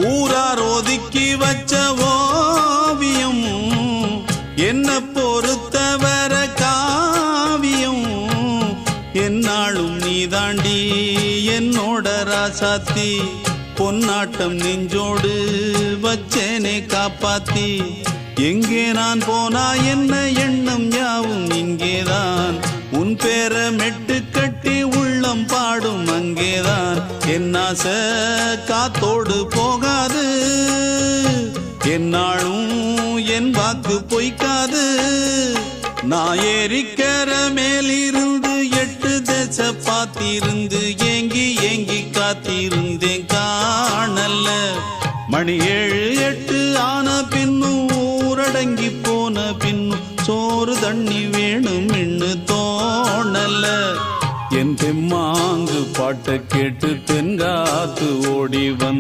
ஊரார் ஒதுக்கி வச்ச ஓவியம் என்ன பொறுத்தவர காவியம் என்னாலும் நீதாண்டி என்னோட ராசாத்தி பொன்னாட்டம் நெஞ்சோடு வச்சேனே காப்பாத்தி எங்கே நான் போனா என்ன எண்ணம் யாவும் இங்கேதான் உன் பேர மெட்டு கட்டி உள்ளம் பாடும் அங்கேதான் என் ஆசை காத்தோடு போகாது என்னாலும் என் வாக்கு பொய்க்காது நான் ஏறிக்கிற மேலிருந்து 8 தேச பார்த்திருந்து ஏங்கி ஏங்கி காத்திருந்தேன் காணல்ல மணி 7 8 ஆன பின்னும் ஊரடங்கி போன பின்னும் சோறு தண்ணி வேணும் என்று தோணல என் தெம்மாங்கு பாட்டை கேட்டு தென்காத்து ஓடி வந்து